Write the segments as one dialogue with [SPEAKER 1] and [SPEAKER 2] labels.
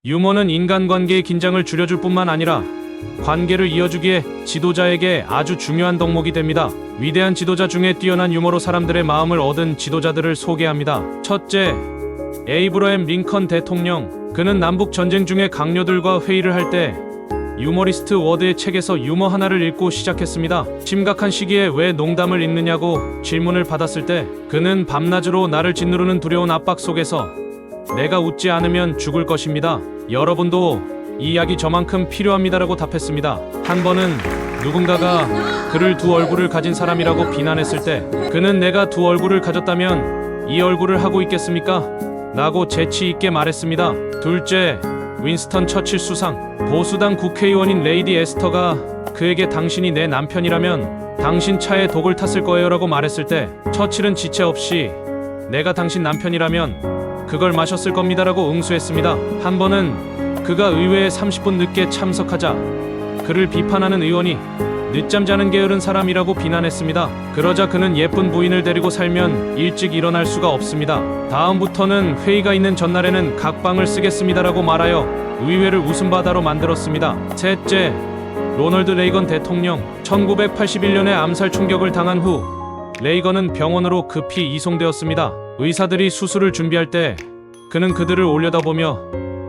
[SPEAKER 1] 유머는 인간관계의 긴장을 줄여줄 뿐만 아니라 관계를 이어주기에 지도자에게 아주 중요한 덕목이 됩니다. 위대한 지도자 중에 뛰어난 유머로 사람들의 마음을 얻은 지도자들을 소개합니다. 첫째, 에이브러햄 링컨 대통령. 그는 남북 전쟁 중에 강요들과 회의를 할 때 유머리스트 워드의 책에서 유머 하나를 읽고 시작했습니다. 심각한 시기에 왜 농담을 읽느냐고 질문을 받았을 때 그는 밤낮으로 나를 짓누르는 두려운 압박 속에서 내가 웃지 않으면 죽을 것입니다. 여러분도 이 약이 저만큼 필요합니다라고 답했습니다. 한 번은 누군가가 그를 두 얼굴을 가진 사람이라고 비난했을 때 그는 내가 두 얼굴을 가졌다면 이 얼굴을 하고 있겠습니까? 라고 재치 있게 말했습니다. 둘째, 윈스턴 처칠 수상. 보수당 국회의원인 레이디 에스터가 그에게 당신이 내 남편이라면 당신 차에 독을 탔을 거예요 라고 말했을 때 처칠은 지체 없이 내가 당신 남편이라면 그걸 마셨을 겁니다 라고 응수했습니다. 한 번은 그가 의회에 30분 늦게 참석하자 그를 비판하는 의원이 늦잠 자는 게으른 사람이라고 비난했습니다. 그러자 그는 예쁜 부인을 데리고 살면 일찍 일어날 수가 없습니다. 다음부터는 회의가 있는 전날에는 각방을 쓰겠습니다라고 말하여 의회를 웃음바다로 만들었습니다. 셋째, 로널드 레이건 대통령. 1981년에 암살 충격을 당한 후 레이건은 병원으로 급히 이송되었습니다. 의사들이 수술을 준비할 때 그는 그들을 올려다보며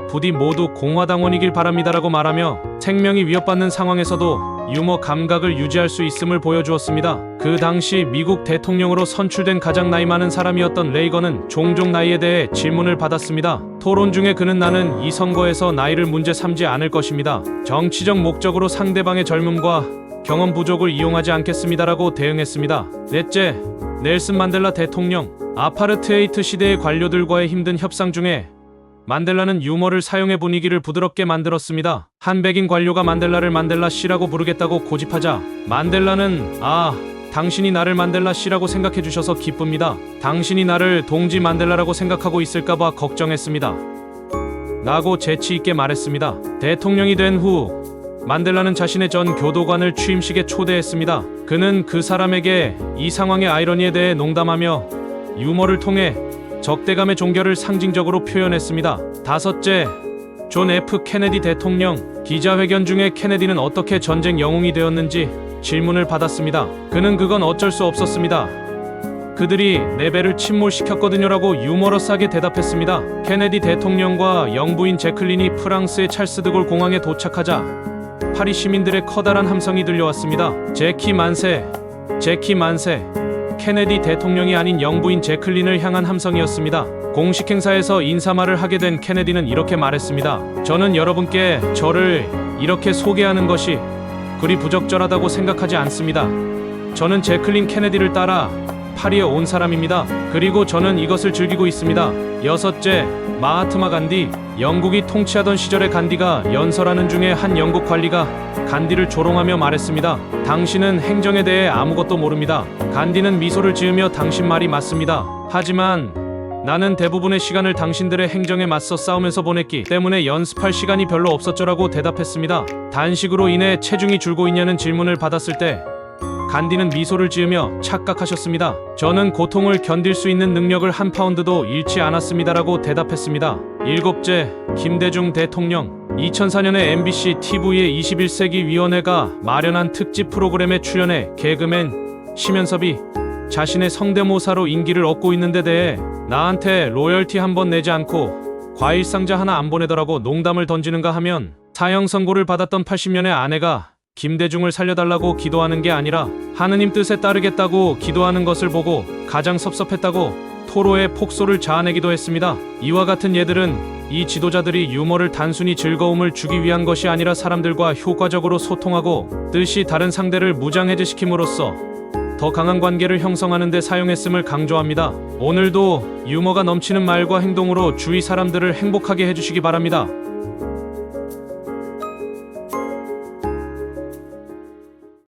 [SPEAKER 1] 부디 모두 공화당원이길 바랍니다라고 말하며 생명이 위협받는 상황에서도 유머 감각을 유지할 수 있음을 보여주었습니다. 그 당시 미국 대통령으로 선출된 가장 나이 많은 사람이었던 레이건은 종종 나이에 대해 질문을 받았습니다. 토론 중에 그는 나는 이 선거에서 나이를 문제 삼지 않을 것입니다. 정치적 목적으로 상대방의 젊음과 경험 부족을 이용하지 않겠습니다라고 대응했습니다. 넷째, 넬슨 만델라 대통령. 아파르테이트 시대의 관료들과의 힘든 협상 중에 만델라는 유머를 사용해 분위기를 부드럽게 만들었습니다. 한 백인 관료가 만델라를 만델라 씨라고 부르겠다고 고집하자 만델라는 당신이 나를 만델라 씨라고 생각해 주셔서 기쁩니다. 당신이 나를 동지 만델라라고 생각하고 있을까봐 걱정했습니다. 라고 재치 있게 말했습니다. 대통령이 된 후 만델라는 자신의 전 교도관을 취임식에 초대했습니다. 그는 그 사람에게 이 상황의 아이러니에 대해 농담하며 유머를 통해 적대감의 종결을 상징적으로 표현했습니다. 다섯째, 존 F 케네디 대통령. 기자회견 중에 케네디는 어떻게 전쟁 영웅이 되었는지 질문을 받았습니다. 그는 그건 어쩔 수 없었습니다. 그들이 내 배를 침몰시켰거든요라고 유머러스하게 대답했습니다. 케네디 대통령과 영부인 제클린이 프랑스의 찰스 드골 공항에 도착하자 파리 시민들의 커다란 함성이 들려왔습니다. 제키 만세, 제키 만세. 케네디 대통령이 아닌 영부인 제클린을 향한 함성이었습니다. 공식 행사에서 인사말을 하게 된 케네디는 이렇게 말했습니다. 저는 여러분께 저를 이렇게 소개하는 것이 그리 부적절하다고 생각하지 않습니다. 저는 제클린 케네디를 따라 파리에 온 사람입니다. 그리고 저는 이것을 즐기고 있습니다. 여섯째, 마하트마 간디. 영국이 통치하던 시절에 간디가 연설하는 중에 한 영국 관리가 간디를 조롱하며 말했습니다. 당신은 행정에 대해 아무것도 모릅니다. 간디는 미소를 지으며 당신 말이 맞습니다. 하지만 나는 대부분의 시간을 당신들의 행정에 맞서 싸우면서 보냈기 때문에 연습할 시간이 별로 없었죠라고 대답했습니다. 단식으로 인해 체중이 줄고 있냐는 질문을 받았을 때 간디는 미소를 지으며 착각하셨습니다. 저는 고통을 견딜 수 있는 능력을 한 파운드도 잃지 않았습니다라고 대답했습니다. 일곱째, 김대중 대통령. 2004년에 MBC TV의 21세기 위원회가 마련한 특집 프로그램에 출연해 개그맨 심연섭이 자신의 성대모사로 인기를 얻고 있는 데 대해 나한테 로열티 한 번 내지 않고 과일 상자 하나 안 보내더라고 농담을 던지는가 하면 사형 선고를 받았던 80년의 아내가 김대중을 살려달라고 기도하는 게 아니라 하느님 뜻에 따르겠다고 기도하는 것을 보고 가장 섭섭했다고 토로의 폭소를 자아내기도 했습니다. 이와 같은 예들은 이 지도자들이 유머를 단순히 즐거움을 주기 위한 것이 아니라 사람들과 효과적으로 소통하고 뜻이 다른 상대를 무장해제시킴으로써 더 강한 관계를 형성하는 데 사용했음을 강조합니다. 오늘도 유머가 넘치는 말과 행동으로 주위 사람들을 행복하게 해주시기 바랍니다.